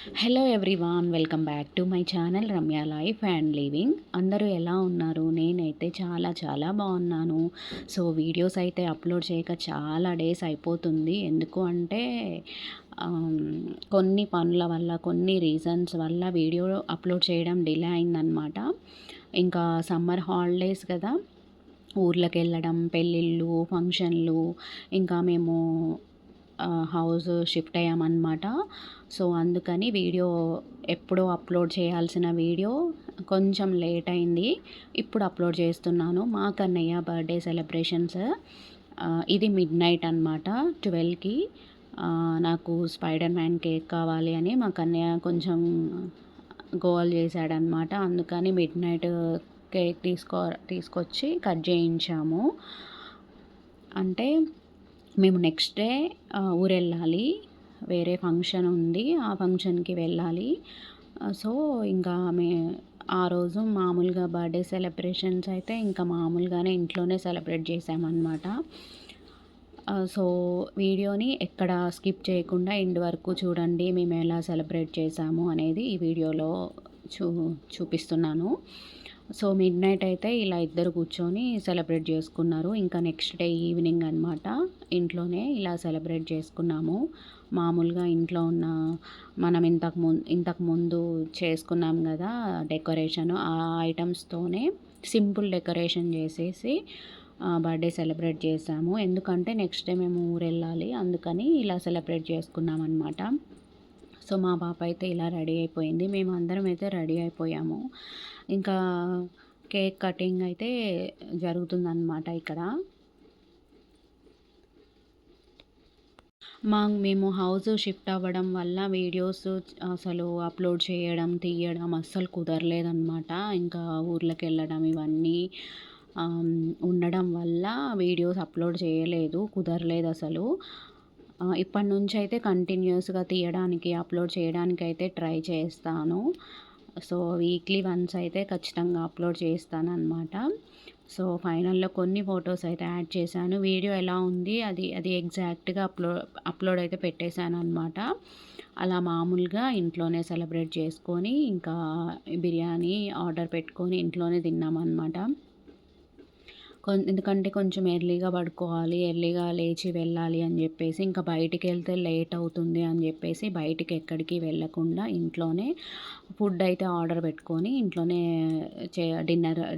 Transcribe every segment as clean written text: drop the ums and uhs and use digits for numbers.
Hello everyone, welcome back to my channel Ramya life and living. అందరూ ఎలా ఉన్నారు? నేనైతే చాలా చాలా బాగున్నాను. సో వీడియోస్ అయితే అప్లోడ్ చేయక చాలా డేస్ అయిపోతుంది. ఎందుకు అంటే కొన్ని పనుల వల్ల, కొన్ని రీజన్స్ వల్ల వీడియో అప్లోడ్ చేయడం డిలే అయిందనమాట. ఇంకా సమ్మర్ హాలిడేస్ కదా, ఊర్లకు వెళ్ళడం, పెళ్ళిళ్ళు, ఫంక్షన్లు, ఇంకా మేము హౌస్ షిఫ్ట్ అయ్యామన్నమాట. సో అందుకని వీడియో ఎప్పుడో అప్లోడ్ చేయాల్సిన వీడియో కొంచెం లేట్ అయింది. ఇప్పుడు అప్లోడ్ చేస్తున్నాను. మా కన్నయ్య బర్త్డే సెలబ్రేషన్స్. ఇది మిడ్ నైట్ అనమాట, 12కి. నాకు స్పైడర్ మ్యాన్ కేక్ కావాలి అని మా కన్నయ్య కొంచెం గోల్ చేశాడనమాట. అందుకని మిడ్ నైట్ కేక్ తీసుకొచ్చి కట్ చేయించాము. అంటే మేము నెక్స్ట్ డే ఊరెళ్ళాలి. వేరే ఫంక్షన్ ఉంది, ఆ ఫంక్షన్కి వెళ్ళాలి. సో ఇంకా ఆ రోజు మామూలుగా బర్త్డే సెలబ్రేషన్స్ అయితే ఇంకా మామూలుగానే ఇంట్లోనే సెలబ్రేట్ చేసామన్నమాట. సో వీడియోని ఎక్కడ స్కిప్ చేయకుండా ఎండ్ వరకు చూడండి, మేము ఎలా సెలబ్రేట్ చేసాము అనేది ఈ వీడియోలో చూపిస్తున్నాను. సో మిడ్ నైట్ అయితే ఇలా ఇద్దరు కూర్చొని సెలబ్రేట్ చేసుకున్నారు. ఇంకా నెక్స్ట్ డే ఈవినింగ్ అనమాట, ఇంట్లోనే ఇలా సెలబ్రేట్ చేసుకున్నాము. మామూలుగా ఇంట్లో ఉన్న మనం ఇంతకుముందు చేసుకున్నాం కదా డెకరేషన్, ఆ ఐటమ్స్తోనే సింపుల్ డెకరేషన్ చేసేసి బర్త్డే సెలబ్రేట్ చేసాము. ఎందుకంటే నెక్స్ట్ డే మేము ఊరు వెళ్ళాలి, అందుకని ఇలా సెలబ్రేట్ చేసుకున్నాం అనమాట. సో మా పాప అయితే ఇలా రెడీ అయిపోయింది, మేము అందరం అయితే రెడీ అయిపోయాము. ఇంకా కేక్ కటింగ్ అయితే జరుగుతుందన్నమాట ఇక్కడ. మేము హౌస్ షిఫ్ట్ అవ్వడం వల్ల వీడియోస్ అసలు అప్లోడ్ చేయడం, తీయడం అస్సలు కుదరలేదన్నమాట. ఇంకా ఊర్లోకి వెళ్ళడం ఇవన్నీ ఉండడం వల్ల వీడియోస్ అప్లోడ్ చేయలేదు, కుదరలేదు అసలు. ఇప్పటి నుంచి అయితే కంటిన్యూస్గా తీయడానికి, అప్లోడ్ చేయడానికి అయితే ట్రై చేస్తాను. సో వీక్లీ వన్స్ అయితే ఖచ్చితంగా అప్లోడ్ చేస్తానన్నమాట. సో ఫైనల్‌లో కొన్ని ఫొటోస్ అయితే యాడ్ చేశాను. వీడియో ఎలా ఉంది అది ఎగ్జాక్ట్‌గా అప్లోడ్ అయితే పెట్టేశానన్నమాట. అలా మామూలుగా ఇంట్లోనే సెలబ్రేట్ చేసుకొని, ఇంకా బిర్యానీ ఆర్డర్ పెట్టుకొని ఇంట్లోనే తిన్నామన్నమాట. ఎందుకంటే కొంచెం ఎర్లీగా పడుకోవాలి, ఎర్లీగా లేచి వెళ్ళాలి అని చెప్పేసి, ఇంకా బయటికి వెళ్తే లేట్ అవుతుంది అని చెప్పేసి బయటికి ఎక్కడికి వెళ్ళకుండా ఇంట్లోనే ఫుడ్ అయితే ఆర్డర్ పెట్టుకొని ఇంట్లోనే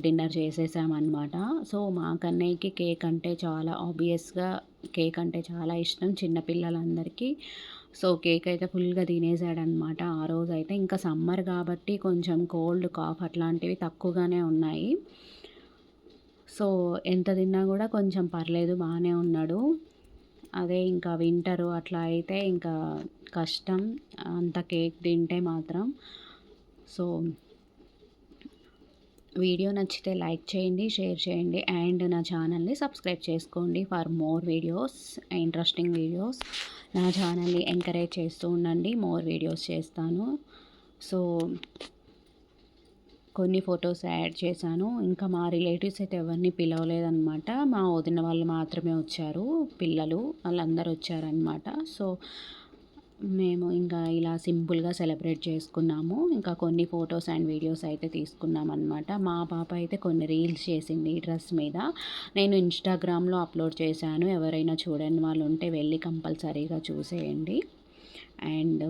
డిన్నర్ చేసేసామన్నమాట. సో మా కన్నయ్యకి కేక్ అంటే చాలా ఆబ్వియస్గా కేక్ అంటే చాలా ఇష్టం చిన్నపిల్లలందరికీ. సో కేక్ అయితే ఫుల్గా తినేసాడనమాట ఆ రోజైతే. ఇంకా సమ్మర్ కాబట్టి కొంచెం కోల్డ్, కాఫ్ అట్లాంటివి తక్కువగానే ఉన్నాయి. సో ఎంత తిన్నా కూడా కొంచెం పర్లేదు, బాగానే ఉన్నాడు. అదే ఇంకా వింటరు అట్లా అయితే ఇంకా కష్టం అంత కేక్ తింటే మాత్రం. సో వీడియో నచ్చితే లైక్ చేయండి, షేర్ చేయండి అండ్ నా ఛానల్ని సబ్స్క్రైబ్ చేసుకోండి for more videos, interesting videos. నా ఛానల్ని ఎంకరేజ్ చేస్తూ ఉండండి, మోర్ వీడియోస్ చేస్తాను. సో కొన్ని ఫొటోస్ యాడ్ చేశాను. ఇంకా మా రిలేటివ్స్ అయితే ఎవరిని పిలవలేదన్నమాట. మా వదిన వాళ్ళు మాత్రమే వచ్చారు, పిల్లలు వాళ్ళందరూ వచ్చారనమాట. సో మేము ఇంకా ఇలా సింపుల్గా సెలబ్రేట్ చేసుకున్నాము. ఇంకా కొన్ని ఫొటోస్ అండ్ వీడియోస్ అయితే తీసుకున్నామన్నమాట. మా పాప అయితే కొన్ని రీల్స్ చేసింది ఈ డ్రెస్ మీద. నేను ఇన్స్టాగ్రామ్లో అప్లోడ్ చేశాను, ఎవరైనా చూడని వాళ్ళు ఉంటే వెళ్ళి కంపల్సరీగా చూసేయండి. అండ్